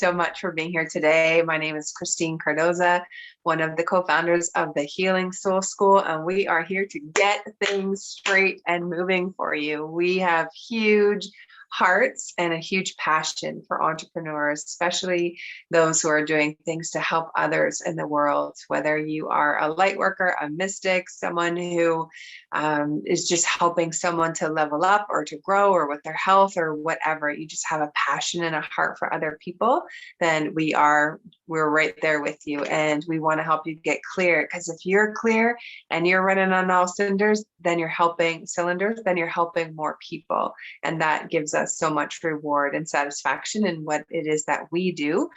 so much for being here today. My name is Christine Cardoza, one of the co-founders of the Healing Soul School, and we are here to get things straight and moving for you. We have huge hearts and a huge passion for entrepreneurs, especially those who are doing things to help others in the world, whether you are a light worker, a mystic, someone who is just helping someone to level up or to grow or with their health or whatever. You just have a passion and a heart for other people, then we're right there with you, and we want to help you get clear, because if you're clear and you're running on all cylinders, then you're helping more people, and that gives us so much reward and satisfaction in what it is that we do.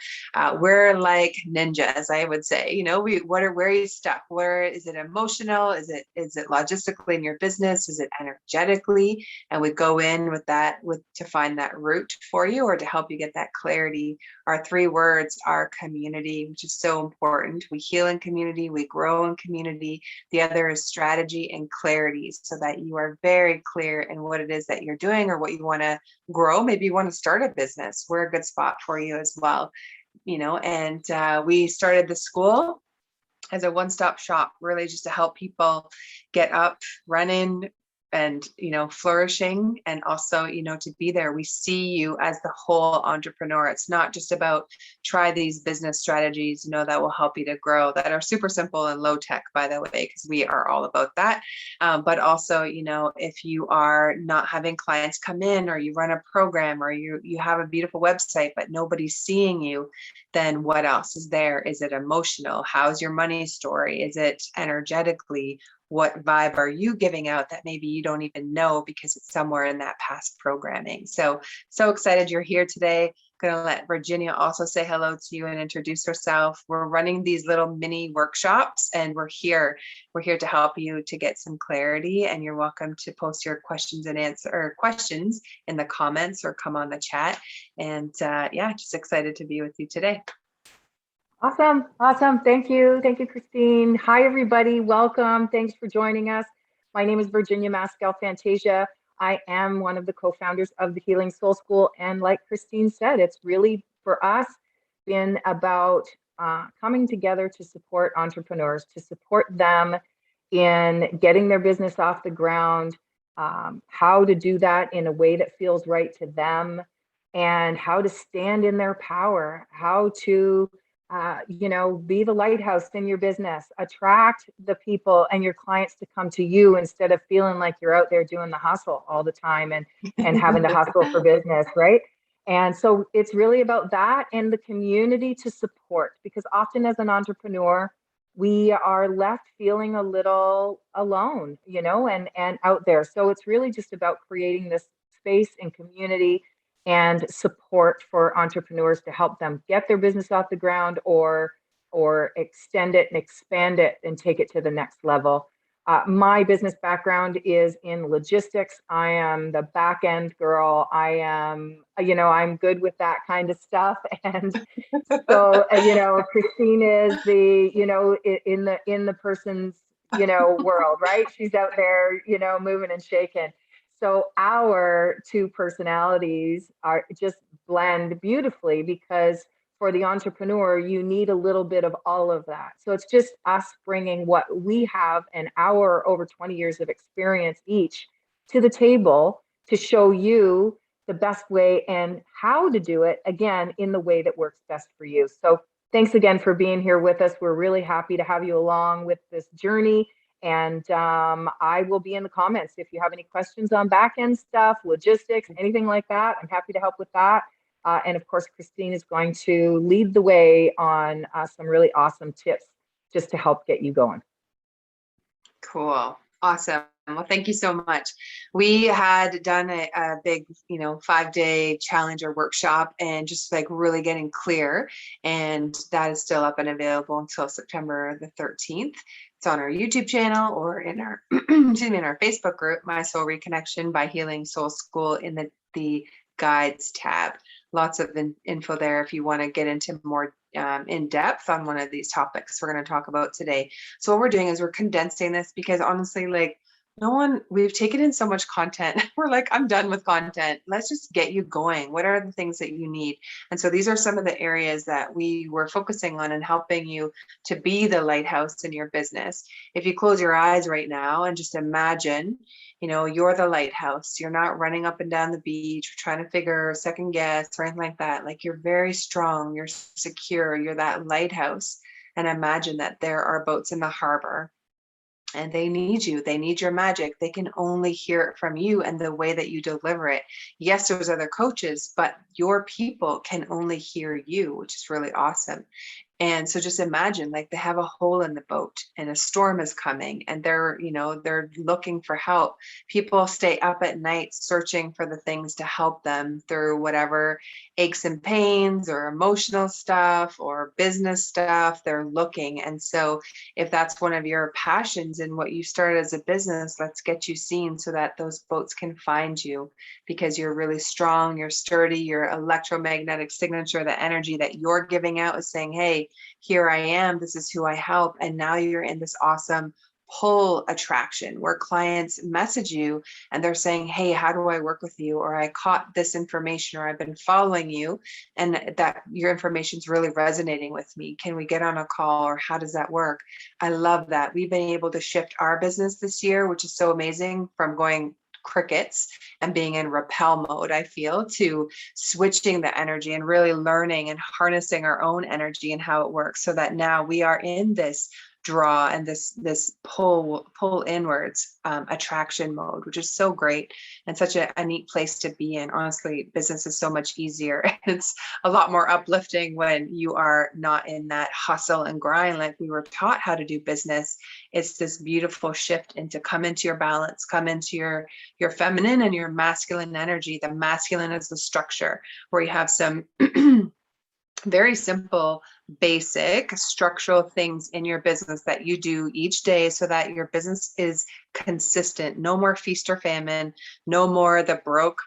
We're like ninjas, I would say. Where are you stuck? Where is it emotional? Is it logistically in your business? Is it energetically? And we go in with that to find that root for you, or to help you get that clarity. Our 3 words are community, which is so important. We heal in community, we grow in community. The other is strategy and clarity, so that you are very clear in what it is that you're doing or what you want to grow. Maybe you want to start a business. We're a good spot for you as well. And we started the school as a one-stop shop, really just to help people get up, running, and flourishing, and also to be there. We see you as the whole entrepreneur. It's not just about try these business strategies that will help you to grow, that are super simple and low tech, by the way, because we are all about that. But also if you are not having clients come in, or you run a program, or you have a beautiful website but nobody's seeing you, then what else is there? Is it emotional? How's your money story? Is it energetically? What vibe are you giving out that maybe you don't even know because it's somewhere in that past programming? So excited you're here today. Going to let Virginia also say hello to you and introduce herself. We're running these little mini workshops, and we're here to help you to get some clarity, and you're welcome to post your questions in the comments or come on the chat. And just excited to be with you today. Awesome. Thank you, Christine. Hi, everybody. Welcome. Thanks for joining us. My name is Virginia Maskell Fantasia. I am one of the co-founders of the Healing Soul School. And like Christine said, it's really, for us, been about coming together to support entrepreneurs, to support them in getting their business off the ground, how to do that in a way that feels right to them, and how to stand in their power, how to be the lighthouse in your business, attract the people and your clients to come to you instead of feeling like you're out there doing the hustle all the time and having to hustle for business, right? And so it's really about that, and the community to support, because often as an entrepreneur, we are left feeling a little alone, and out there. So it's really just about creating this space and community and support for entrepreneurs to help them get their business off the ground, or extend it and expand it and take it to the next level. My business background is in logistics. I am the back end girl. I am, I'm good with that kind of stuff. And so, Christine is the, in the person's, world, right? She's out there, moving and shaking. So our 2 personalities are just blend beautifully, because for the entrepreneur, you need a little bit of all of that. So it's just us bringing what we have and our over 20 years of experience each to the table to show you the best way and how to do it, again, in the way that works best for you. So thanks again for being here with us. We're really happy to have you along with this journey. And I will be in the comments if you have any questions on back end stuff, logistics, anything like that. I'm happy to help with that. And of course, Christine is going to lead the way on some really awesome tips just to help get you going. Cool. Awesome. Well, thank you so much. We had done a big, 5-day challenge or workshop, and just like really getting clear. And that is still up and available until September the 13th. It's on our YouTube channel, or in our, in our Facebook group, My Soul Reconnection by Healing Soul School, in the guides tab. Lots of info there if you want to get into more in depth on one of these topics we're going to talk about today. So what we're doing is we're condensing this, because honestly, like, We've taken in so much content. We're like, I'm done with content. Let's just get you going. What are the things that you need? And so these are some of the areas that we were focusing on and helping you to be the lighthouse in your business. If you close your eyes right now and just imagine, you're the lighthouse. You're not running up and down the beach, trying to figure second guess or anything like that. Like, you're very strong, you're secure, you're that lighthouse. And imagine that there are boats in the harbor and they need you. They need your magic. They can only hear it from you and the way that you deliver it. Yes, there's other coaches, but your people can only hear you, which is really awesome. And so just imagine, like, they have a hole in the boat and a storm is coming and they're looking for help. People stay up at night searching for the things to help them through whatever aches and pains or emotional stuff or business stuff they're looking. And so if that's one of your passions and what you started as a business, let's get you seen so that those boats can find you, because you're really strong, you're sturdy, your electromagnetic signature, the energy that you're giving out is saying, hey, here I am, this is who I help. And now you're in this awesome pull attraction where clients message you and they're saying, hey, how do I work with you? Or I caught this information, or I've been following you and that your information is really resonating with me. Can we get on a call, or how does that work? I love that. We've been able to shift our business this year, which is so amazing, from going crickets and being in repel mode, I feel, to switching the energy and really learning and harnessing our own energy and how it works, so that now we are in this draw and this pull inwards attraction mode, which is so great and such a neat place to be in. Honestly, business is so much easier. It's a lot more uplifting when you are not in that hustle and grind like we were taught how to do business. It's this beautiful shift into come into your balance, come into your feminine and your masculine energy. The masculine is the structure, where you have some very simple, basic structural things in your business that you do each day so that your business is consistent. No more feast or famine, no more the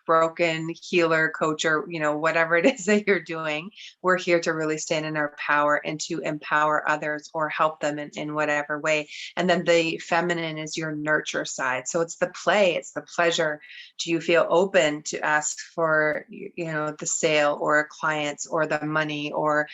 broken healer, coach, or whatever it is that you're doing. We're here to really stand in our power and to empower others or help them in whatever way. And then the feminine is your nurture side. So it's the play, it's the pleasure. Do you feel open to ask for the sale or clients or the money, or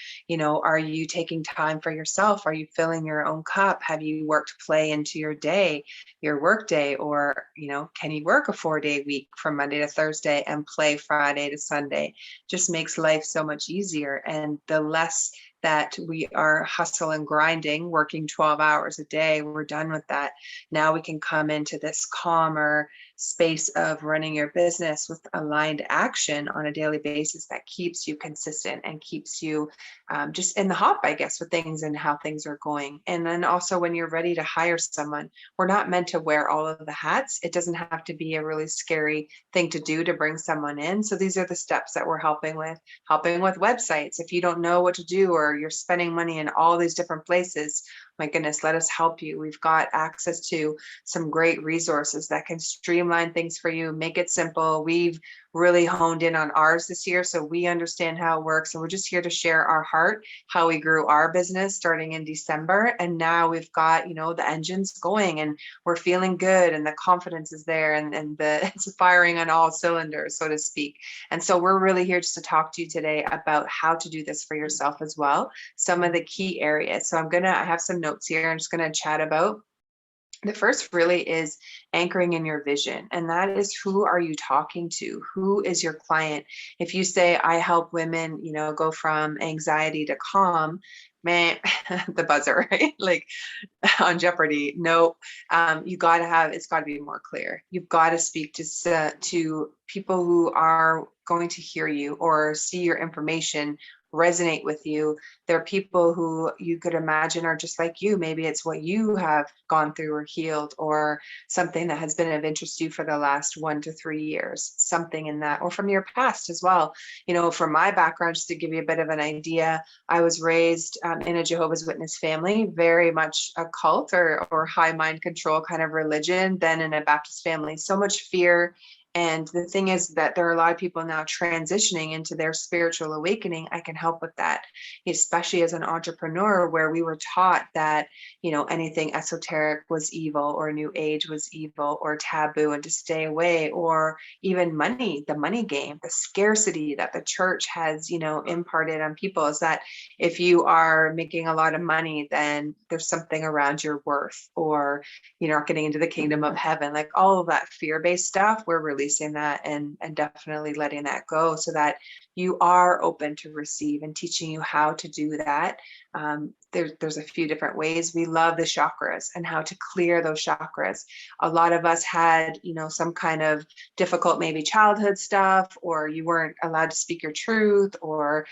are you taking time for yourself? Are you filling your own cup? Have you worked play into your day, your work day? Or can you work a 4-day week from Monday to Thursday and play Friday to Sunday? Just makes life so much easier. And the less that we are hustle and grinding, working 12 hours a day, we're done with that. Now we can come into this calmer space of running your business with aligned action on a daily basis that keeps you consistent and keeps you just in the hop, I guess, with things and how things are going. And then also, when you're ready to hire someone, we're not meant to wear all of the hats. It doesn't have to be a really scary thing to do to bring someone in. So these are the steps that we're helping with websites. If you don't know what to do, or you're spending money in all these different places, my goodness, let us help you. We've got access to some great resources that can streamline things for you, make it simple. We've really honed in on ours this year, so we understand how it works. And we're just here to share our heart, how we grew our business starting in December. And now we've got, the engines going and we're feeling good and the confidence is there and it's firing on all cylinders, so to speak. And so we're really here just to talk to you today about how to do this for yourself as well. Some of the key areas. So I have some notes here. I'm just going to chat about. The first really is anchoring in your vision. And that is, who are you talking to? Who is your client? If you say, I help women, go from anxiety to calm, man, the buzzer, right? Like on Jeopardy. No, it's got to be more clear. You've got to speak to people who are going to hear you or see your information resonate with you. There are people who you could imagine are just like you. Maybe it's what you have gone through or healed, or something that has been of interest to you for the last 1 to 3 years, something in that, or from your past as well. From my background, just to give you a bit of an idea, I was raised in a Jehovah's Witness family, very much a cult or high mind control kind of religion, then in a Baptist family. So much fear And the thing is that there are a lot of people now transitioning into their spiritual awakening. I can help with that, especially as an entrepreneur, where we were taught that, anything esoteric was evil, or new age was evil, or taboo, and to stay away, or even money, the money game, the scarcity that the church has, imparted on people, is that if you are making a lot of money, then there's something around your worth, or you're not getting into the kingdom of heaven. Like all of that fear-based stuff, we're releasing that and definitely letting that go, so that you are open to receive, and teaching you how to do that. There's a few different ways. We love the chakras and how to clear those chakras. A lot of us had, some kind of difficult, maybe childhood stuff, or you weren't allowed to speak your truth, or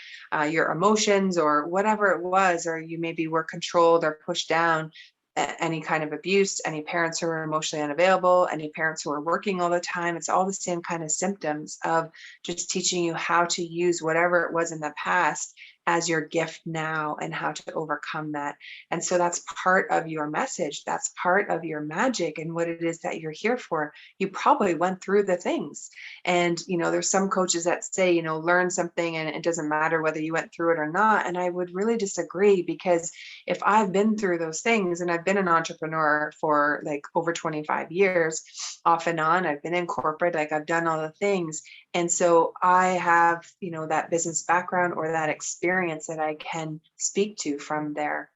your emotions, or whatever it was, or you maybe were controlled or pushed down. Any kind of abuse, any parents who are emotionally unavailable, any parents who are working all the time. It's all the same kind of symptoms of just teaching you how to use whatever it was in the past as your gift now, and how to overcome that. And so that's part of your message. That's part of your magic and what it is that you're here for. You probably went through the things. And, there's some coaches that say, learn something and it doesn't matter whether you went through it or not. And I would really disagree, because if I've been through those things, and I've been an entrepreneur for like over 25 years off and on, I've been in corporate, like I've done all the things. And so I have, that business background, or that experience that I can speak to from there.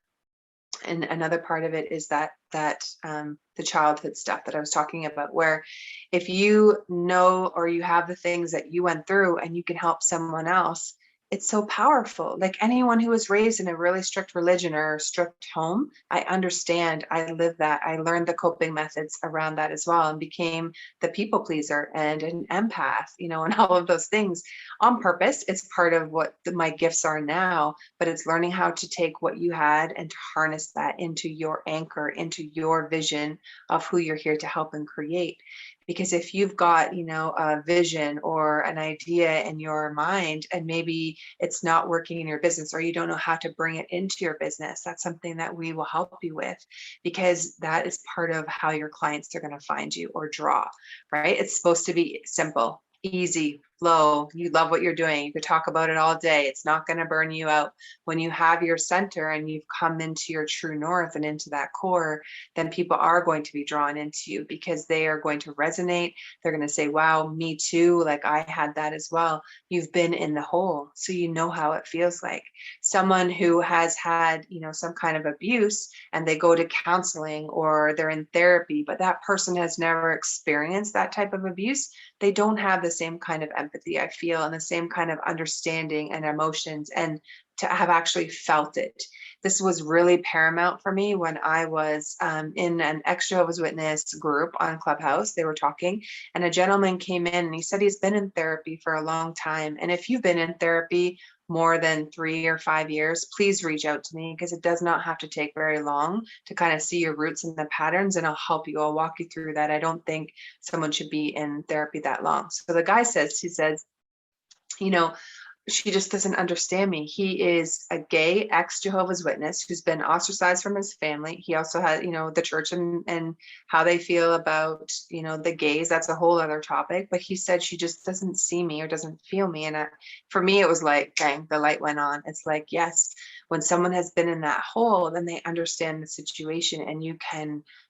And another part of it is that the childhood stuff that I was talking about, where if you know, or you have the things that you went through and you can help someone else, it's so powerful. Like anyone who was raised in a really strict religion or strict home, I understand. I lived that. I learned the coping methods around that as well, and became the people pleaser and an empath, and all of those things on purpose. It's part of what my gifts are now, but it's learning how to take what you had and to harness that into your anchor, into your vision of who you're here to help and create. Because if you've got, a vision or an idea in your mind, and maybe it's not working in your business, or you don't know how to bring it into your business, that's something that we will help you with, because that is part of how your clients are going to find you or draw, right? It's supposed to be simple, easy, flow. You love what you're doing. You could talk about it all day. It's not going to burn you out. When you have your center and you've come into your true north and into that core, then people are going to be drawn into you, because they are going to resonate. They're going to say, wow, me too. Like I had that as well. You've been in the hole, so you know how it feels like. Someone who has had, some kind of abuse, and they go to counseling or they're in therapy, but that person has never experienced that type of abuse. They don't have the same kind of empathy, I feel, and the same kind of understanding and emotions, and to have actually felt it. This was really paramount for me when I was in an ex-Jehovah's Witness group on Clubhouse. They were talking, and a gentleman came in and he said he's been in therapy for a long time. And if you've been in therapy more than 3 or 5 years, please reach out to me, because it does not have to take very long to kind of see your roots and the patterns, and I'll help you. I'll walk you through that. I don't think someone should be in therapy that long. So the guy says, she just doesn't understand me. He is a gay ex-Jehovah's Witness who's been ostracized from his family. He also had, the church and how they feel about, the gays. That's a whole other topic. But he said she just doesn't see me or doesn't feel me. And for me, it was like, dang, the light went on. It's like, yes, when someone has been in that hole, then they understand the situation, and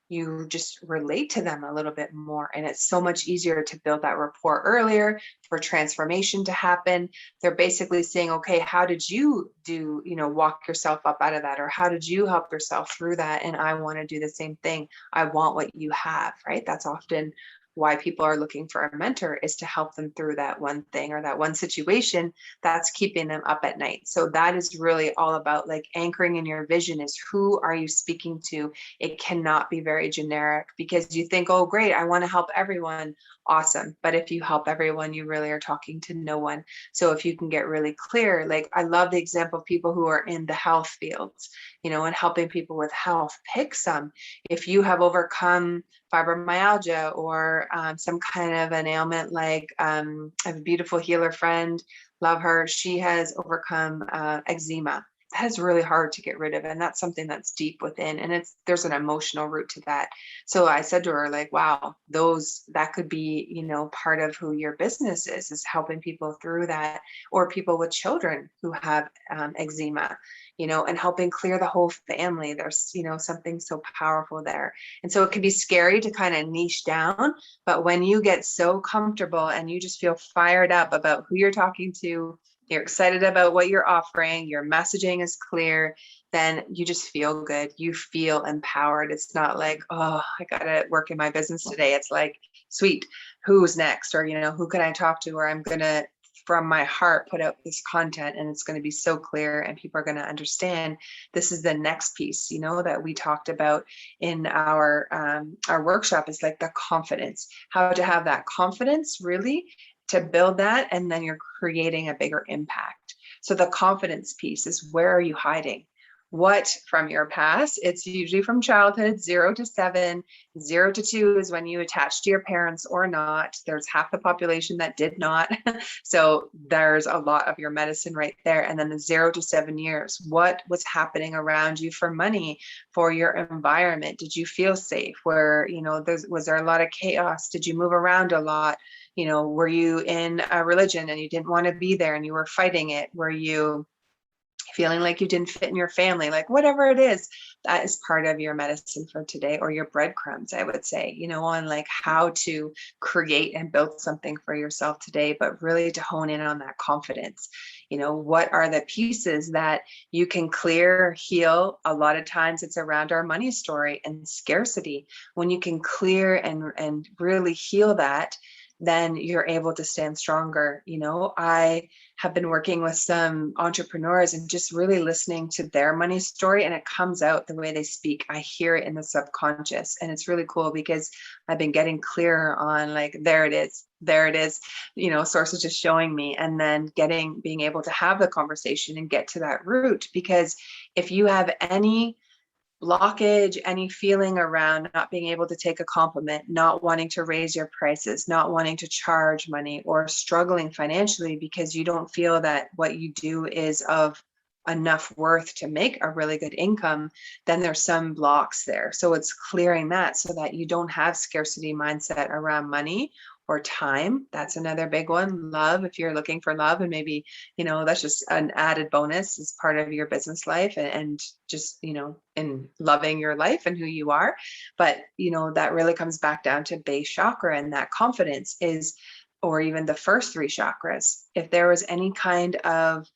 you just relate to them a little bit more. And it's so much easier to build that rapport earlier, for transformation to happen. They're basically saying, okay, how did you walk yourself up out of that? Or how did you help yourself through that? And I want to do the same thing. I want what you have, right? That's often why people are looking for a mentor, is to help them through that one thing or that one situation that's keeping them up at night. So that is really all about like anchoring in your vision. Is who are you speaking to? It cannot be very generic, because you think, oh, great, I want to help everyone. Awesome. But if you help everyone, you really are talking to no one. So if you can get really clear, like I love the example of people who are in the health fields, and helping people with health. Pick some. If you have overcome fibromyalgia, or some kind of an ailment, like I have a beautiful healer friend, love her. She has overcome eczema. that is really hard to get rid of. And that's something that's deep within. And there's an emotional root to that. So I said to her, like, wow, that could be, part of who your business is helping people through that, or people with children who have eczema, and helping clear the whole family. There's, something so powerful there. And so it can be scary to kind of niche down, but when you get so comfortable and you just feel fired up about who you're talking to, you're excited about what you're offering, your messaging is clear, then you just feel good. You feel empowered. It's not like, oh, I got to work in my business today. It's like, sweet, who's next? Or, who can I talk to? Or I'm going to, from my heart, put out this content, and it's going to be so clear and people are going to understand. This is the next piece, that we talked about in our workshop, is like the confidence, how to have that confidence really to build that, and then you're creating a bigger impact. So the confidence piece is, where are you hiding? What from your past? It's usually from childhood, 0 to 7. 0 to 2 is when you attach to your parents or not. There's half the population that did not. So there's a lot of your medicine right there. And then the 0 to 7 years, what was happening around you for money, for your environment? Did you feel safe? Where, was there a lot of chaos? Did you move around a lot? Were you in a religion and you didn't want to be there and you were fighting it? Were you feeling like you didn't fit in your family? Like, whatever it is, that is part of your medicine for today, or your breadcrumbs, I would say, on like how to create and build something for yourself today, but really to hone in on that confidence. What are the pieces that you can clear, heal? A lot of times it's around our money story and scarcity. When you can clear and really heal that, then you're able to stand stronger. I have been working with some entrepreneurs and just really listening to their money story, and it comes out the way they speak. I hear it in the subconscious, and it's really cool because I've been getting clearer on, like, there it is, sources just showing me, and then being able to have the conversation and get to that root. Because if you have any blockage, any feeling around not being able to take a compliment, not wanting to raise your prices, not wanting to charge money, or struggling financially because you don't feel that what you do is of enough worth to make a really good income, then there's some blocks there. So it's clearing that so that you don't have scarcity mindset around money or time. That's another big one. Love, if you're looking for love, and maybe, that's just an added bonus as part of your business life, and just, in loving your life and who you are. But, that really comes back down to base chakra, and that confidence is, or even the first 3 chakras. If there was any kind of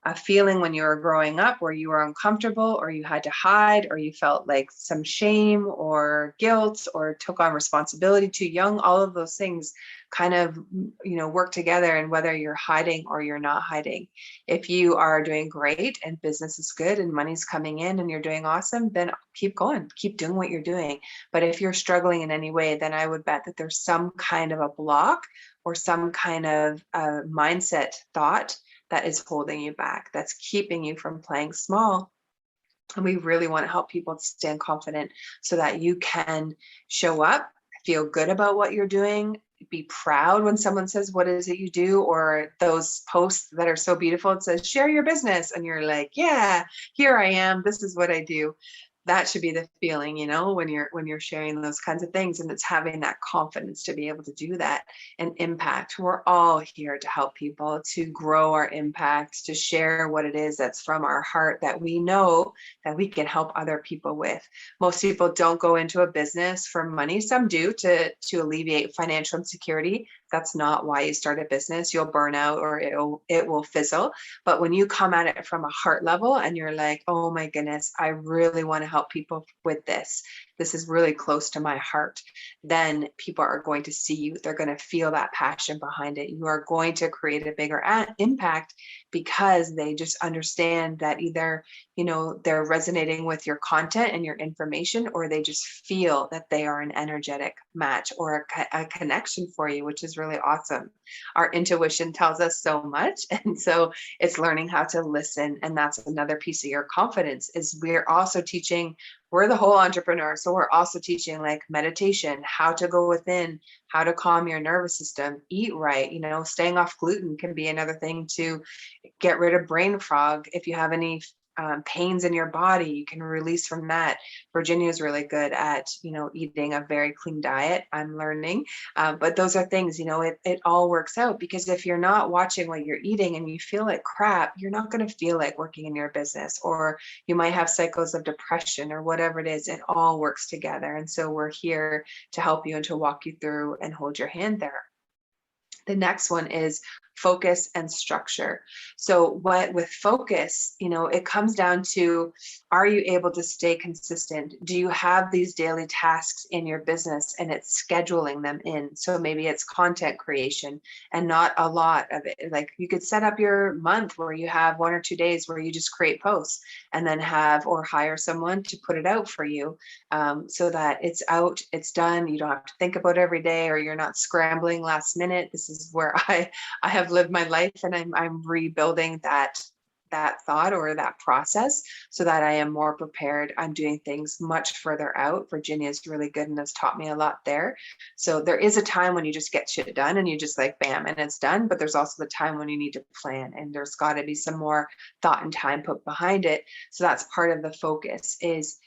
a feeling when you were growing up where you were uncomfortable, or you had to hide, or you felt like some shame or guilt, or took on responsibility too young, all of those things kind of, work together. And whether you're hiding or you're not hiding, if you are doing great and business is good and money's coming in and you're doing awesome, then keep going, keep doing what you're doing. But if you're struggling in any way, then I would bet that there's some kind of a block or some kind of mindset thought that is holding you back, that's keeping you from playing small. And we really want to help people stand confident so that you can show up, feel good about what you're doing, be proud when someone says, what is it you do? Or those posts that are so beautiful, it says, share your business. And you're like, yeah, here I am. This is what I do. That should be the feeling, when you're sharing those kinds of things. And it's having that confidence to be able to do that and impact. We're all here to help people, to grow our impact, to share what it is that's from our heart that we know that we can help other people with. Most people don't go into a business for money. Some do to alleviate financial insecurity. That's not why you start a business. You'll burn out, or it will fizzle. But when you come at it from a heart level and you're like, oh my goodness, I really want to help people with this. This is really close to my heart. Then people are going to see you. They're going to feel that passion behind it. You are going to create a bigger impact because they just understand that either, they're resonating with your content and your information, or they just feel that they are an energetic match or a connection for you, which is really awesome. Our intuition tells us so much. And so it's learning how to listen. And that's another piece of your confidence. Is we're also teaching, we're the whole entrepreneur. So we're also teaching like meditation, how to go within, how to calm your nervous system, eat right, staying off gluten can be another thing to get rid of brain fog. If you have any pains in your body, you can release from that. Virginia is really good at, eating a very clean diet. I'm learning, but those are things, it all works out, because if you're not watching what you're eating and you feel like crap, you're not going to feel like working in your business, or you might have cycles of depression or whatever it is. It all works together. And so we're here to help you and to walk you through and hold your hand there. The next one is focus and structure. So with focus, it comes down to, are you able to stay consistent? Do you have these daily tasks in your business and it's scheduling them in? So maybe it's content creation and not a lot of it. Like you could set up your month where you have 1 or 2 days where you just create posts and then have or hire someone to put it out for you, so that it's out, it's done. You don't have to think about it every day, or you're not scrambling last minute. This is where I have lived my life, and I'm rebuilding that thought or that process so that I am more prepared. I'm doing things much further out. Virginia is really good and has taught me a lot there. So there is a time when you just get shit done and you just like bam and it's done, but there's also the time when you need to plan, and there's got to be some more thought and time put behind it. So that's part of the focus is,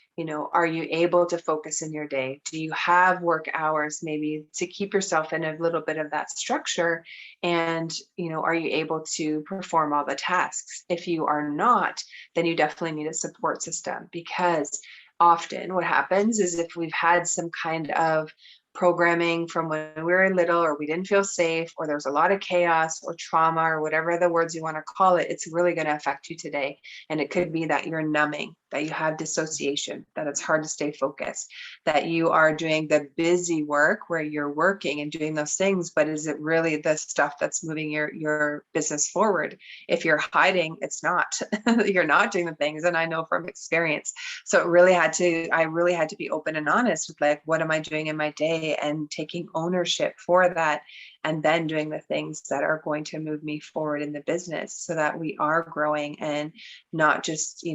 are you able to focus in your day? Do you have work hours maybe to keep yourself in a little bit of that structure? And, are you able to perform all the tasks? If you are not, then you definitely need a support system, because often what happens is if we've had some kind of programming from when we were little, or we didn't feel safe, or there's a lot of chaos or trauma or whatever the words you want to call it, it's really going to affect you today. And it could be that you're numbing, that you have dissociation, that it's hard to stay focused, that you are doing the busy work where you're working and doing those things, but is it really the stuff that's moving your business forward? If you're hiding, it's not. You're not doing the things, and I know from experience. So I really had to be open and honest with, like, what am I doing in my day, and taking ownership for that, and then doing the things that are going to move me forward in the business, so that we are growing and not just,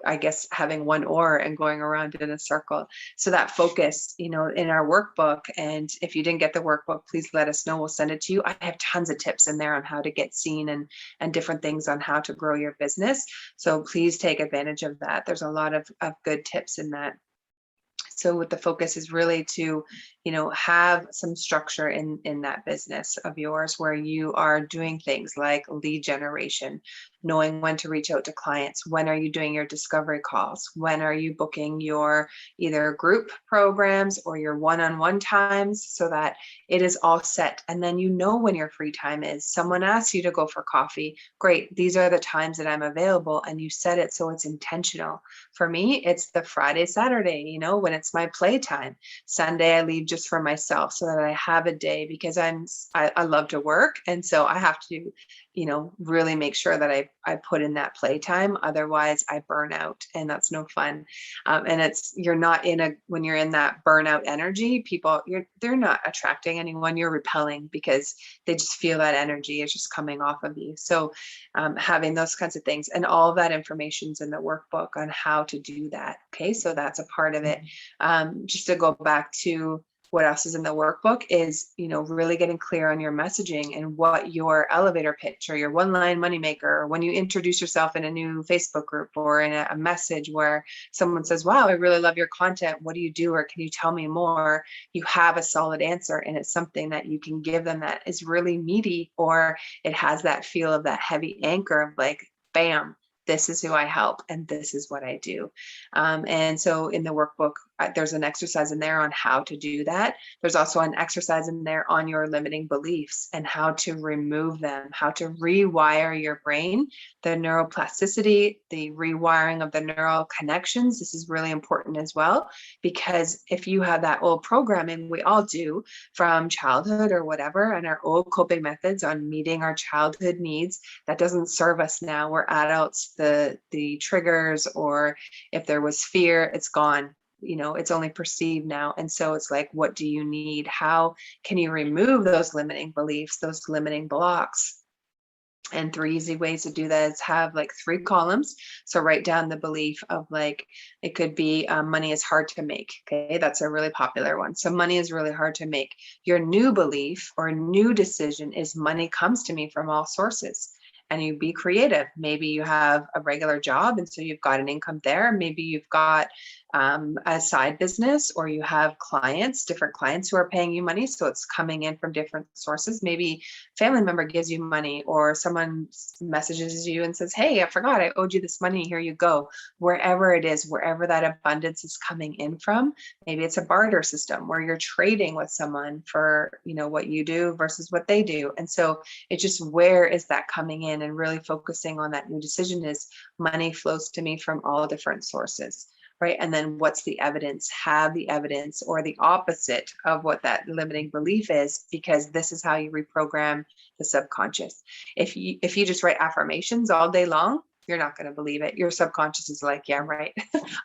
I guess, having one oar and going around in a circle. So that focus, in our workbook, and if you didn't get the workbook, please let us know. We'll send it to you. I have tons of tips in there on how to get seen and different things on how to grow your business. So please take advantage of that. There's a lot of good tips in that. So what the focus is really to, have some structure in that business of yours, where you are doing things like lead generation, knowing when to reach out to clients. When are you doing your discovery calls? When are you booking your either group programs or your one-on-one times, so that it is all set. And then when your free time is. Someone asks you to go for coffee. Great. These are the times that I'm available, and you set it so it's intentional. For me, it's the Friday, Saturday, when it's my playtime. Sunday, I leave just for myself so that I have a day, because I love to work. And so I have to, really make sure that I put in that playtime. Otherwise I burn out, and that's no fun. And when you're in that burnout energy, they're not attracting anyone, you're repelling, because they just feel that energy is just coming off of you. So having those kinds of things, and all of that information's in the workbook on how to do that. Okay. So that's a part of it. Just to go back to what else is in the workbook is, really getting clear on your messaging and what your elevator pitch or your one-line moneymaker, or when you introduce yourself in a new Facebook group or in a message where someone says, wow, I really love your content. What do you do? Or can you tell me more? You have a solid answer, and it's something that you can give them that is really meaty, or it has that feel of that heavy anchor of like, bam, this is who I help, and this is what I do. And so in the workbook, there's an exercise in there on how to do that. There's also an exercise in there on your limiting beliefs and how to remove them, how to rewire your brain, the neuroplasticity, the rewiring of the neural connections. This is really important as well, because if you have that old programming, we all do from childhood or whatever, and our old coping methods on meeting our childhood needs, that doesn't serve us now. We're adults. The triggers, or if there was fear, it's gone. It's only perceived now. And so it's like, what do you need? How can you remove those limiting beliefs, those limiting blocks? And 3 easy ways to do that is have like 3 columns. So write down the belief of, like, it could be money is hard to make. Okay, that's a really popular one. So money is really hard to make. Your new belief or new decision is money comes to me from all sources. and you be creative. Maybe you have a regular job, and so you've got an income there. Maybe you've got a side business, or you have clients, different clients who are paying you money. So it's coming in from different sources. Maybe family member gives you money, or someone messages you and says, hey, I forgot I owed you this money. Here you go. Wherever it is, wherever that abundance is coming in from, maybe it's a barter system where you're trading with someone for, what you do versus what they do. And so it's just, where is that coming in, and really focusing on that new decision is money flows to me from all different sources. Right. And then what's the evidence? Have the evidence, or the opposite of what that limiting belief is, because this is how you reprogram the subconscious. If you just write affirmations all day long, you're not going to believe it. Your subconscious is like, yeah, right.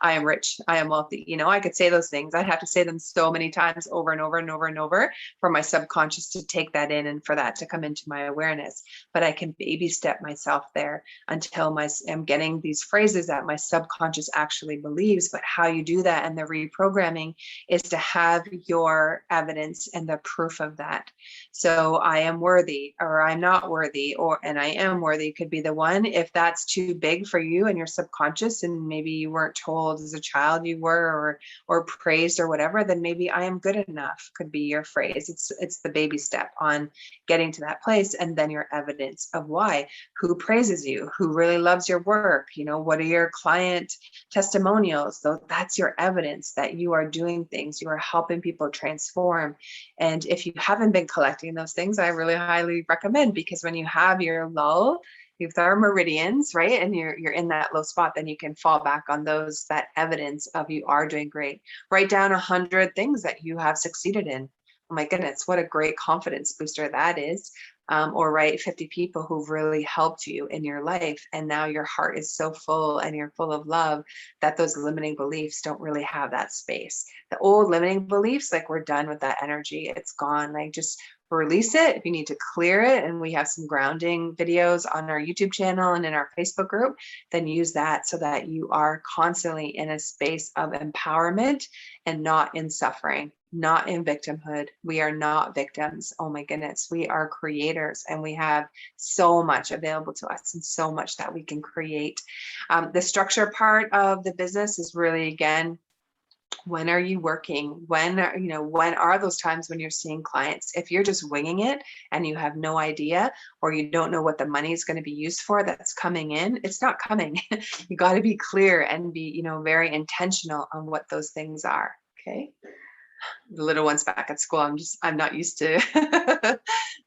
I am rich. I am wealthy. I could say those things. I'd have to say them so many times over and over and over and over for my subconscious to take that in and for that to come into my awareness. But I can baby step myself there until I'm getting these phrases that my subconscious actually believes. But how you do that and the reprogramming is to have your evidence and the proof of that. So I am worthy, or I'm not worthy, and I am worthy could be the one. If that's too big for you and your subconscious, and maybe you weren't told as a child you were, or praised or whatever, then maybe I am good enough could be your phrase. It's the baby step on getting to that place. And then your evidence of why. Who praises you? Who really loves your work? What are your client testimonials? So that's your evidence that you are doing things, you are helping people transform. And if you haven't been collecting those things, I really highly recommend, because when you have your lull, you have our meridians, right? And you're in that low spot, then you can fall back on that evidence of you are doing great. Write down 100 things that you have succeeded in. Oh my goodness, what a great confidence booster that is. Or write 50 people who've really helped you in your life. And now your heart is so full and you're full of love that those limiting beliefs don't really have that space. The old limiting beliefs, like, we're done with that energy. It's gone. Like, just release it if you need to clear it. And we have some grounding videos on our YouTube channel and in our Facebook group. Then use that so that you are constantly in a space of empowerment and not in suffering, not in victimhood. We are not victims. Oh my goodness. We are creators, and we have so much available to us and so much that we can create. The structure part of the business is really, again, when are you working? When are those times when you're seeing clients? If you're just winging it and you have no idea, or you don't know what the money is going to be used for that's coming in, it's not coming. You got to be clear and be, very intentional on what those things are. Okay. The little one's back at school. I'm not used to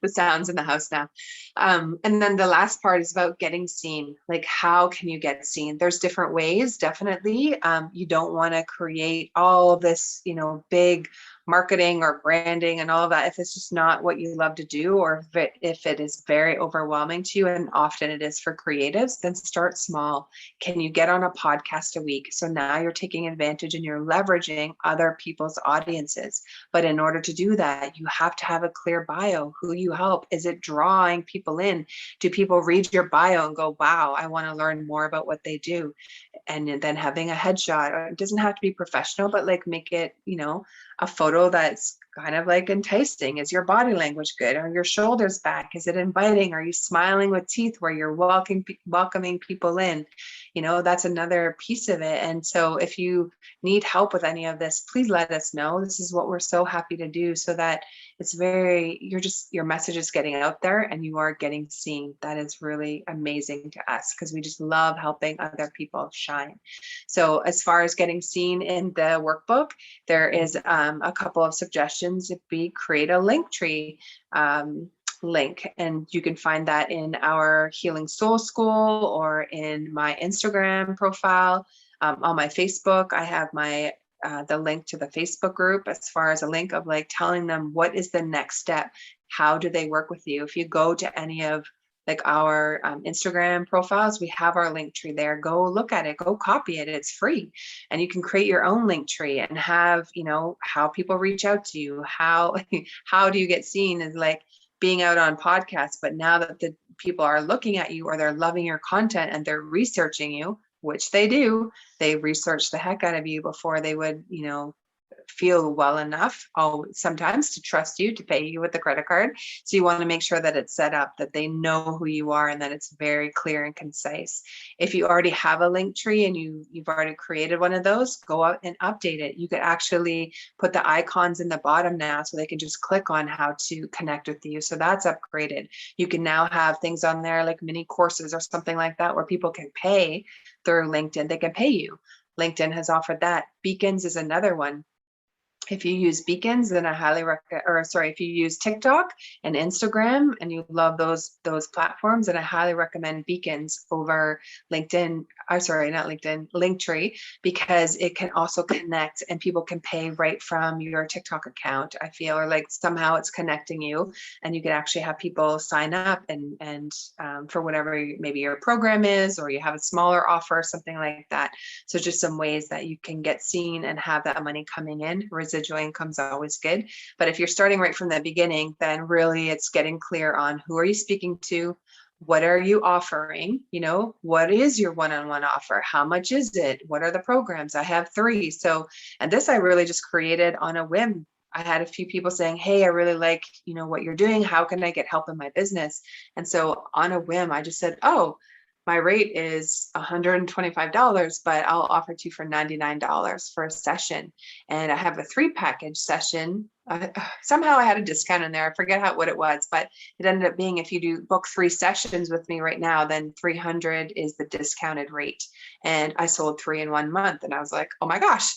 the sounds in the house now. And then the last part is about getting seen. Like, how can you get seen? There's different ways, definitely. You don't want to create all of this, big marketing or branding and all of that if it's just not what you love to do, or if it is very overwhelming to you, and often it is for creatives. Then start small. Can you get on a podcast a week? So now you're taking advantage and you're leveraging other people's audiences. But in order to do that, you have to have a clear bio. Who you help? Is it drawing people in? Do people read your bio and go, wow, I want to learn more about what they do? And then having a headshot. It doesn't have to be professional, but like, make it, a photo that's kind of like enticing. Is your body language good? Are your shoulders back? Is it inviting? Are you smiling with teeth where you're welcoming people in? That's another piece of it. And so if you need help with any of this, please let us know. This is what we're so happy to do, so that it's your message is getting out there and you are getting seen. That is really amazing to us, because we just love helping other people shine. So as far as getting seen in the workbook, there is a couple of suggestions. If we create a link tree link, and you can find that in our Healing Soul School or in my Instagram profile. On my Facebook, I have the link to the Facebook group, as far as a link of like telling them what is the next step. How do they work with you? If you go to any of like our Instagram profiles, we have our link tree there. Go look at it, go copy it. It's free. And you can create your own link tree and have, how people reach out to you. How do you get seen as like being out on podcasts? But now that the people are looking at you, or they're loving your content and they're researching you, which they do, they research the heck out of you before they would, feel well enough sometimes to trust you to pay you with the credit card. So you want to make sure that it's set up, that they know who you are, and that it's very clear and concise. If you already have a link tree and you've already created one of those, go out and update it. You could actually put the icons in the bottom now so they can just click on how to connect with you. So that's upgraded. You can now have things on there like mini courses or something like that where people can pay through LinkedIn. They can pay you. LinkedIn has offered that. Beacons is another one. If you use Beacons, then I highly recommend, or sorry, if you use TikTok and Instagram and you love those platforms, then I highly recommend Beacons over LinkedIn. Sorry, not LinkedIn, Linktree, because it can also connect and people can pay right from your TikTok account. I feel, or like somehow it's connecting you, and you can actually have people sign up and for whatever maybe your program is, or you have a smaller offer, something like that. So just some ways that you can get seen and have that money coming in. Residual income is always good. But if you're starting right from the beginning, then really it's getting clear on who are you speaking to? What are you offering? You know, what is your one-on-one offer? How much is it? What are the programs? I have 3. So, and this I really just created on a whim. I had a few people saying, hey, I really like, you know, what you're doing. How can I get help in my business? And so on a whim, I just said, oh, my rate is $125, but I'll offer to you for $99 for a session. And I have a 3 package session. Somehow I had a discount in there. I forget what it was, but it ended up being, if you do book 3 sessions with me right now, then $300 is the discounted rate. And I sold 3 in 1 month. And I was like, oh my gosh,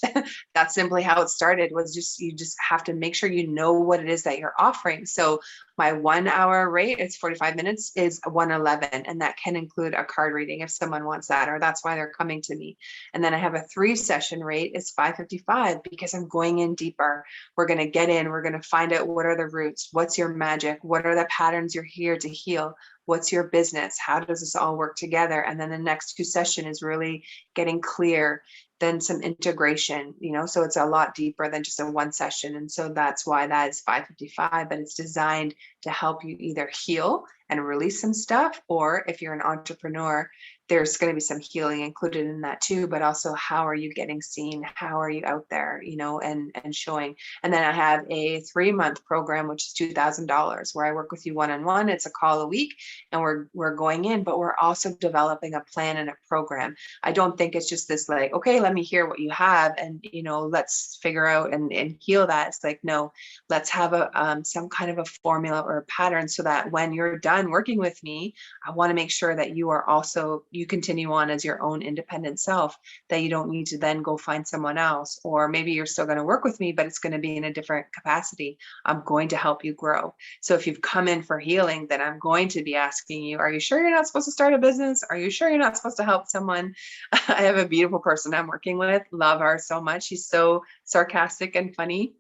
that's simply how it started. Was just, you just have to make sure you know what it is that you're offering. So my 1 hour rate, it's 45 minutes, is $111. And that can include a card reading if someone wants that, or that's why they're coming to me. And then I have a 3 session rate, it's $555, because I'm going in deeper. We're going to get in, we're going to find out what are the roots, what's your magic, what are the patterns you're here to heal, what's your business, how does this all work together? And then the next 2 session is really getting clear, then some integration, you know, so it's a lot deeper than just a 1 session. And so that's why that is $555, but it's designed to help you either heal and release some stuff, or if you're an entrepreneur, there's going to be some healing included in that too, but also how are you getting seen? How are you out there, you know, and showing. And then I have a 3-month program, which is $2,000, where I work with you one-on-one. It's a call a week, and we're going in, but we're also developing a plan and a program. I don't think it's just this like, okay, let me hear what you have and, you know, let's figure out and heal that. It's like, no, let's have a some kind of a formula or a pattern, so that when you're done working with me, I want to make sure that you are also, you continue on as your own independent self, that you don't need to then go find someone else, or maybe you're still going to work with me, but it's going to be in a different capacity. I'm going to help you grow. So if you've come in for healing, then I'm going to be asking you, are you sure you're not supposed to start a business? Are you sure you're not supposed to help someone? I have a beautiful person I'm working with, love her so much. She's so sarcastic and funny.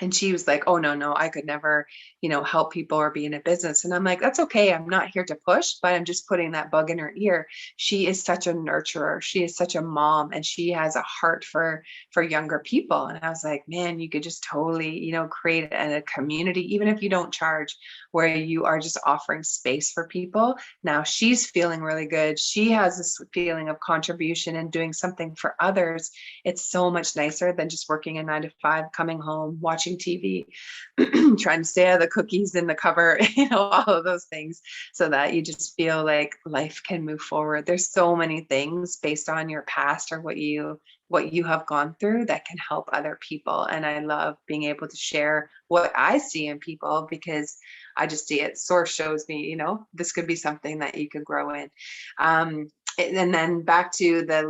And she was like, oh, no, I could never, you know, help people or be in a business. And I'm like, that's okay. I'm not here to push, but I'm just putting that bug in her ear. She is such a nurturer. She is such a mom, and she has a heart for younger people. And I was like, man, you could just totally, you know, create a community, even if you don't charge, where you are just offering space for people. Now she's feeling really good. She has this feeling of contribution and doing something for others. It's so much nicer than just working a 9 to 5, coming home, watching TV, trying to stay out of the cookies in the cupboard, you know, all of those things, so that you just feel like life can move forward. There's so many things based on your past or what you have gone through that can help other people. And I love being able to share what I see in people, because I just see it. Source shows me, you know, this could be something that you could grow in. And then back to the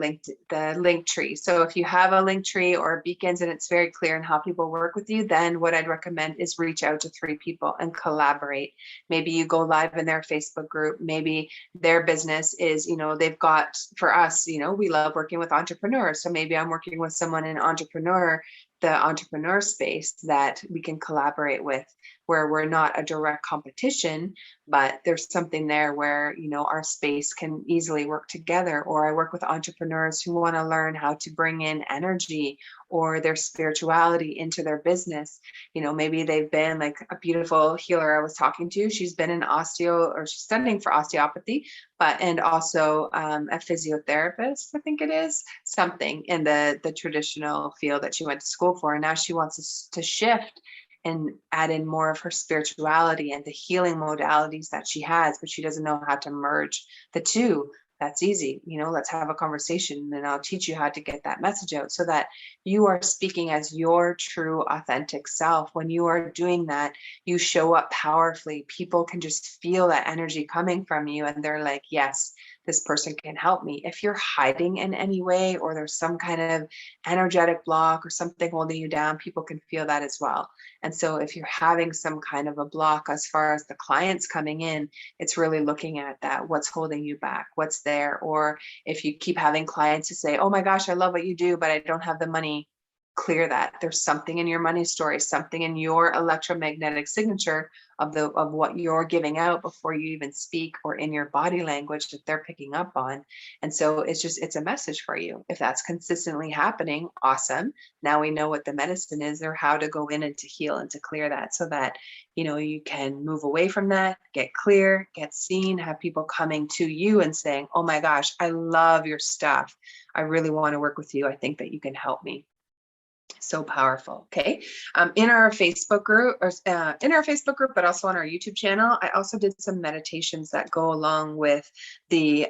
link tree. So if you have a link tree or Beacons and it's very clear in how people work with you, then what I'd recommend is reach out to 3 people and collaborate. Maybe you go live in their Facebook group. Maybe their business is, you know, they've got, for us, you know, we love working with entrepreneurs. So maybe I'm working with someone in the entrepreneur space that we can collaborate with, where we're not a direct competition, but there's something there where, you know, our space can easily work together. Or I work with entrepreneurs who want to learn how to bring in energy or their spirituality into their business. Maybe they've been like a beautiful healer I was talking to. She's been an or she's studying for osteopathy, and also a physiotherapist, I think it is, something in the traditional field that she went to school for. And now she wants to shift and add in more of her spirituality and the healing modalities that she has, but she doesn't know how to merge the two. That's easy. Let's have a conversation and I'll teach you how to get that message out so that you are speaking as your true, authentic self. When you are doing that, you show up powerfully. People can just feel that energy coming from you. And they're like, yes, this person can help me. If you're hiding in any way, or there's some kind of energetic block or something holding you down, people can feel that as well. And so if you're having some kind of a block as far as the clients coming in, it's really looking at that. What's holding you back? What's there? Or if you keep having clients who say, oh my gosh, I love what you do, but I don't have the money, clear that. There's something in your money story, something in your electromagnetic signature of what you're giving out before you even speak, or in your body language that they're picking up on. And so it's a message for you. If that's consistently happening, awesome. Now we know what the medicine is, or how to go in and to heal and to clear that, so that you can move away from that, get clear, get seen, have people coming to you and saying, oh my gosh, I love your stuff. I really want to work with you. I think that you can help me. So powerful. Okay. In our Facebook group, but also on our YouTube channel, I also did some meditations that go along with the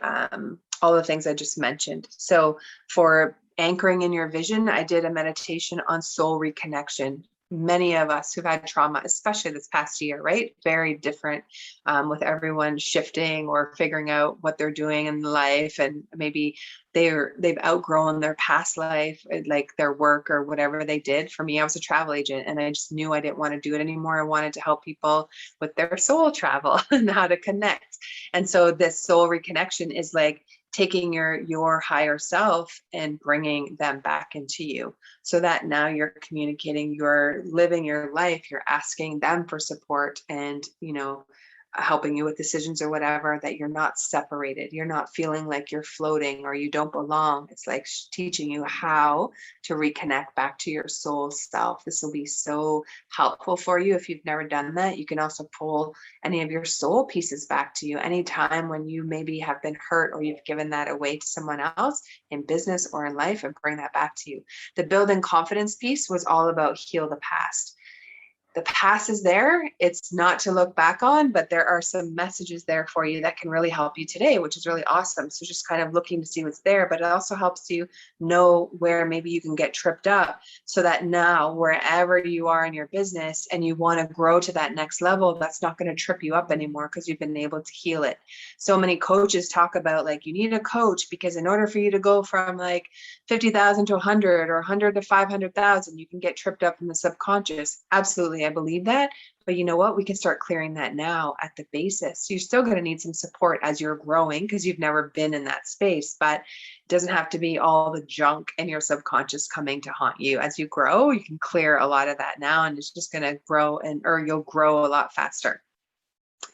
all the things I just mentioned. So for anchoring in your vision, I did a meditation on soul reconnection. Many of us who've had trauma, especially this past year, right? Very different, with everyone shifting or figuring out what they're doing in life, and maybe they've outgrown their past life, like their work or whatever they did. For me, I was a travel agent, and I just knew I didn't want to do it anymore. I wanted to help people with their soul travel and how to connect. And so this soul reconnection is like taking your higher self and bringing them back into you, so that now you're communicating, you're living your life, you're asking them for support, and helping you with decisions or whatever, that you're not separated. You're not feeling like you're floating or you don't belong. It's like teaching you how to reconnect back to your soul self. This will be so helpful for you if you've never done that. You can also pull any of your soul pieces back to you anytime when you maybe have been hurt or you've given that away to someone else in business or in life, and bring that back to you. The building confidence piece was all about heal the past. The past is there. It's not to look back on, but there are some messages there for you that can really help you today, which is really awesome. So just kind of looking to see what's there, but it also helps you know where maybe you can get tripped up, so that now wherever you are in your business and you want to grow to that next level, that's not going to trip you up anymore, because you've been able to heal it. So many coaches talk about like, you need a coach because in order for you to go from like 50,000 to 100 or 100 to 500,000, you can get tripped up in the subconscious. Absolutely. I believe that. But you know what? We can start clearing that now at the basis. So you're still going to need some support as you're growing, because you've never been in that space, but it doesn't have to be all the junk in your subconscious coming to haunt you. As you grow, you can clear a lot of that now, and it's just going to grow, or you'll grow a lot faster.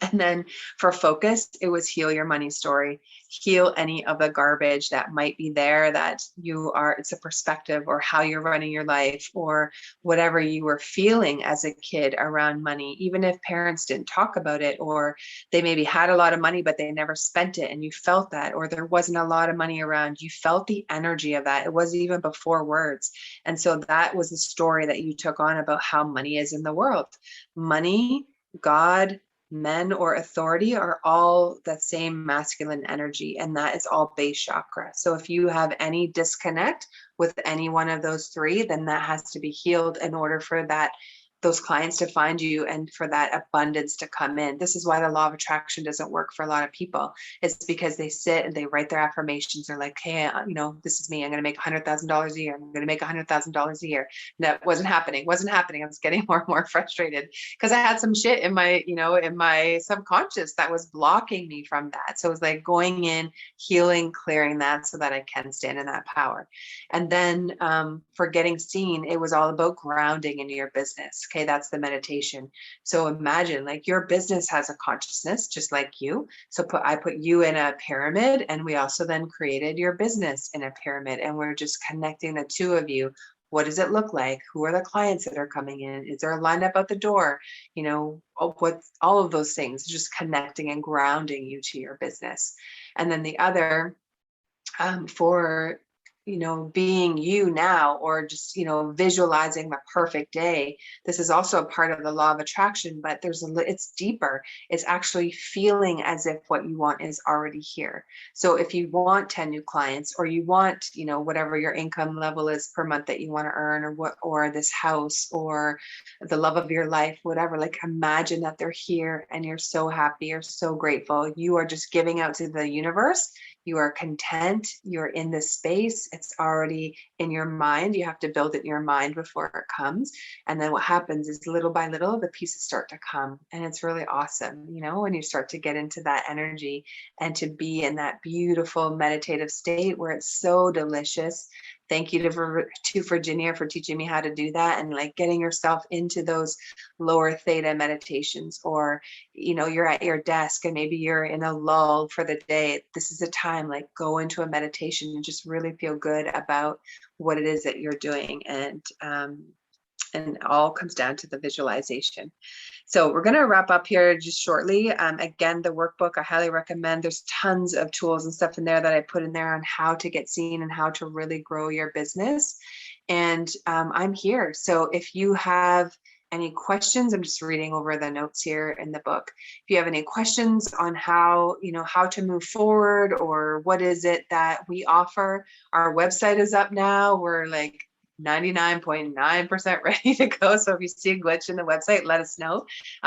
And then for focus, it was heal your money story. Heal any of the garbage that might be there, that it's a perspective, or how you're running your life, or whatever you were feeling as a kid around money, even if parents didn't talk about it, or they maybe had a lot of money, but they never spent it, and you felt that, or there wasn't a lot of money around. You felt the energy of that. It wasn't even before words. And so that was the story that you took on about how money is in the world. Money, God, men, or authority are all the same masculine energy, and that is all base chakra. So if you have any disconnect with any one of those three, then that has to be healed in order for those clients to find you and for that abundance to come in. This is why the law of attraction doesn't work for a lot of people. It's because they sit and they write their affirmations. They're like, hey, this is me. I'm going to make $100,000 a year. I'm going to make $100,000 a year. And that wasn't happening. I was getting more and more frustrated because I had some shit in my subconscious that was blocking me from that. So it was like going in, healing, clearing that so that I can stand in that power. And then for getting seen, it was all about grounding in your business. Okay, that's the meditation. So imagine like your business has a consciousness just like you. So I put you in a pyramid, and we also then created your business in a pyramid, and we're just connecting the two of you What does it look like? Who are the clients that are coming in? Is there a lineup out the door? What, all of those things, just connecting and grounding you to your business. And then the other, for being you now, or just visualizing the perfect day. This is also a part of the law of attraction, but it's deeper. It's actually feeling as if what you want is already here. So if you want 10 new clients, or you want whatever your income level is per month that you want to earn, or this house, or the love of your life, whatever, like imagine that they're here and you're so happy, you're so grateful, you are just giving out to the universe. You are content, you're in this space, it's already in your mind. You have to build it in your mind before it comes. And then what happens is, little by little, the pieces start to come. And it's really awesome, when you start to get into that energy and to be in that beautiful meditative state where it's so delicious. Thank you to Virginia for teaching me how to do that, and like getting yourself into those lower theta meditations, or you're at your desk and maybe you're in a lull for the day. This is a time, like, go into a meditation and just really feel good about what it is that you're doing. And it all comes down to the visualization. So we're going to wrap up here just shortly. Again, the workbook, I highly recommend. There's tons of tools and stuff in there that I put in there on how to get seen and how to really grow your business. And I'm here. So if you have any questions, I'm just reading over the notes here in the book. If you have any questions on how to move forward, or what is it that we offer, our website is up now. We're like 99.9% ready to go. So if you see a glitch in the website, let us know.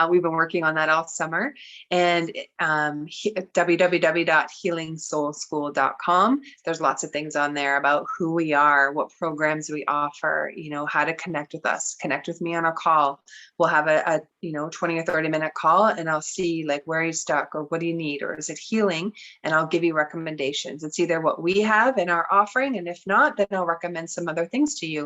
We've been working on that all summer. And www.healingsoulschool.com. There's lots of things on there about who we are, what programs we offer, how to connect with us. Connect with me on a call. We'll have a 20 or 30 minute call, and I'll see, like, where are you stuck, or what do you need, or is it healing? And I'll give you recommendations. It's either what we have in our offering, and if not, then I'll recommend some other things to you.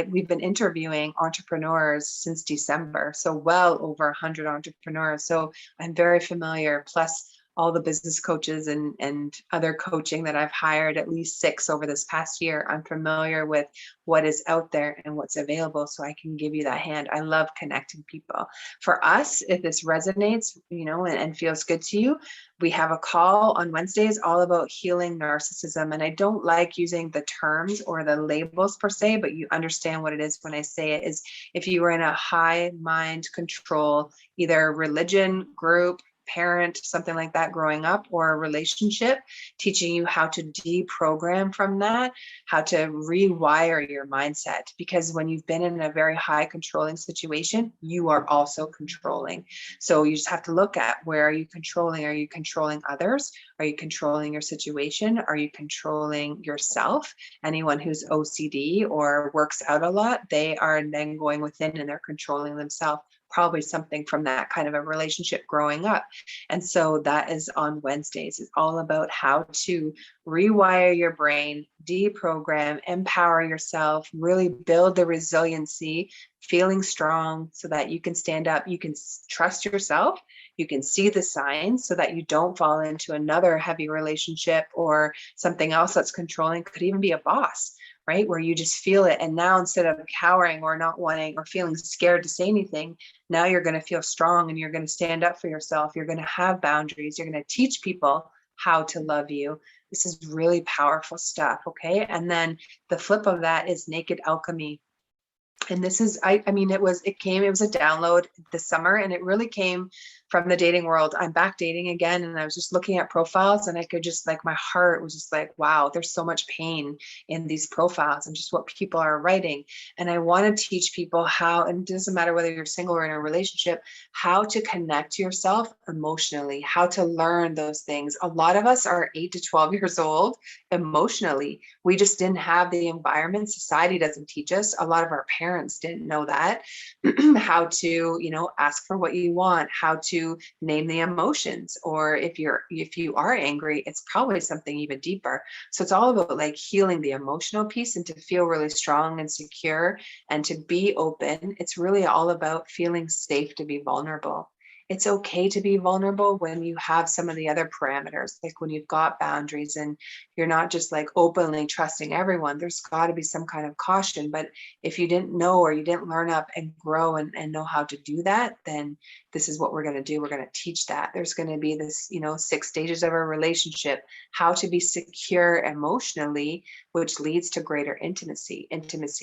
We've been interviewing entrepreneurs since December, so well over 100 entrepreneurs. So I'm very familiar, plus all the business coaches and other coaching that I've hired, at least 6 over this past year. I'm familiar with what is out there and what's available, so I can give you that hand. I love connecting people. For us, if this resonates, and feels good to you, we have a call on Wednesdays all about healing narcissism. And I don't like using the terms or the labels per se, but you understand what it is when I say it. Is if you were in a high mind control, either religion, group, parent, something like that growing up, or a relationship, teaching you how to deprogram from that, how to rewire your mindset. Because when you've been in a very high controlling situation, you are also controlling. So you just have to look at, where are you controlling? Are you controlling others? Are you controlling your situation? Are you controlling yourself? Anyone who's OCD or works out a lot, they are then going within and they're controlling themselves. Probably something from that kind of a relationship growing up. And so that is on Wednesdays. It's all about how to rewire your brain, deprogram, empower yourself, really build the resiliency, feeling strong so that you can stand up, you can trust yourself, you can see the signs so that you don't fall into another heavy relationship or something else that's controlling. Could even be a boss, right? Where you just feel it. And now, instead of cowering or not wanting or feeling scared to say anything, now you're going to feel strong and you're going to stand up for yourself. You're going to have boundaries. You're going to teach people how to love you. This is really powerful stuff. Okay. And then the flip of that is naked alchemy. And this is, it was a download this summer, and it really came from the dating world. I'm back dating again, and I was just looking at profiles, and I could just, like, my heart was just like, wow, there's so much pain in these profiles and just what people are writing. And I want to teach people how, and it doesn't matter whether you're single or in a relationship, how to connect to yourself emotionally, how to learn those things. A lot of us are 8 to 12 years old emotionally. We just didn't have the environment. Society doesn't teach us. A lot of our parents didn't know that, how to, ask for what you want, how to name the emotions, or if you are angry, it's probably something even deeper. So it's all about, like, healing the emotional piece and to feel really strong and secure and to be open. It's really all about feeling safe to be vulnerable. it's okay to be vulnerable when you have some of the other parameters, like when you've got boundaries and you're not just like openly trusting everyone. There's got to be some kind of caution. But if you didn't know, or you didn't learn up and grow and know how to do that, then this is what we're going to do. We're going to teach that. There's going to be this, 6 stages of a relationship, how to be secure emotionally, which leads to greater intimacy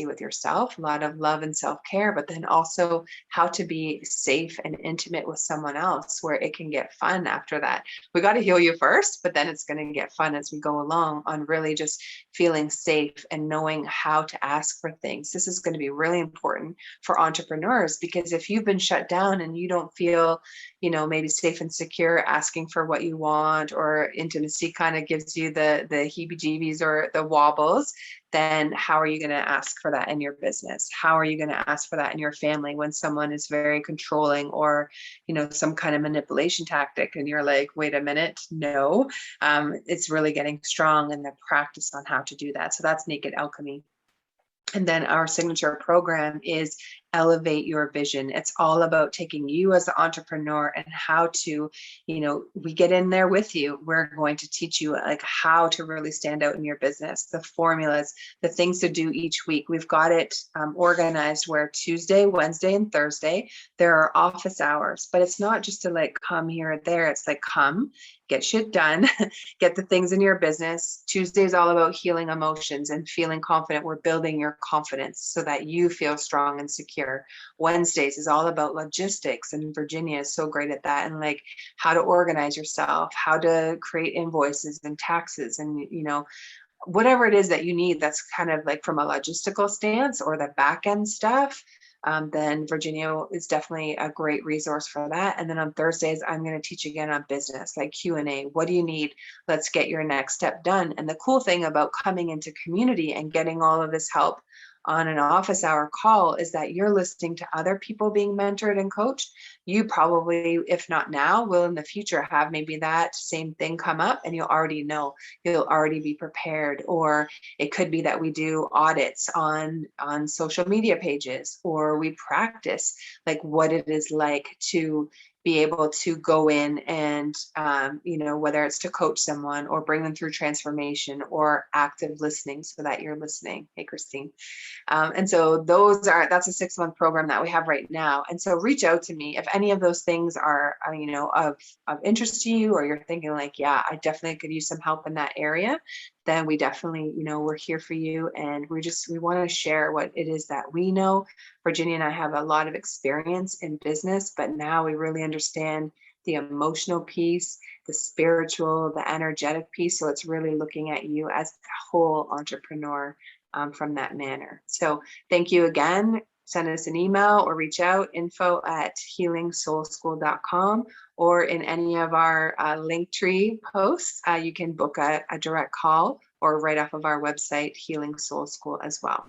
with yourself, a lot of love and self-care, but then also how to be safe and intimate with someone else, where it can get fun after that. We got to heal you first, but then it's going to get fun as we go along on really just feeling safe and knowing how to ask for things. This is going to be really important for entrepreneurs, because if you've been shut down and you don't feel, maybe safe and secure asking for what you want, or intimacy kind of gives you the heebie-jeebies or the wobbles, then how are you going to ask for that in your business? How are you going to ask for that in your family when someone is very controlling, or, some kind of manipulation tactic, and you're like, wait a minute, no. It's really getting strong in the practice on how to do that. So that's Naked Alchemy. And then our signature program is Elevate Your Vision. It's all about taking you as an entrepreneur and how to, we get in there with you. We're going to teach you like how to really stand out in your business, the formulas, the things to do each week. We've got it organized where Tuesday, Wednesday, and Thursday, there are office hours, but it's not just to like come here or there. It's like, come, get shit done, get the things in your business. Tuesday is all about healing emotions and feeling confident. We're building your confidence so that you feel strong and secure. Wednesdays is all about logistics, and Virginia is so great at that, and like how to organize yourself, how to create invoices and taxes, and whatever it is that you need that's kind of like from a logistical stance or the back end stuff. Then Virginia is definitely a great resource for that. And then on Thursdays, I'm going to teach again on business, like Q&A. What do you need? Let's get your next step done. And the cool thing about coming into community and getting all of this help on an office hour call is that you're listening to other people being mentored and coached. You probably, if not now, will in the future have maybe that same thing come up, and you'll already know, you'll already be prepared. Or it could be that we do audits on social media pages, or we practice like what it is like to be able to go in and, whether it's to coach someone or bring them through transformation, or active listening so that you're listening. Hey, Christine. And so that's a 6-month program that we have right now. And so reach out to me if any of those things are, of interest to you, or you're thinking like, yeah, I definitely could use some help in that area. Then we definitely, we're here for you. And we want to share what it is that we know. Virginia and I have a lot of experience in business, but now we really understand the emotional piece, the spiritual, the energetic piece. So it's really looking at you as a whole entrepreneur from that manner. So thank you again. Send us an email or reach out, info@healingsoulschool.com, or in any of our Linktree posts. You can book a direct call, or right off of our website, Healing Soul School as well.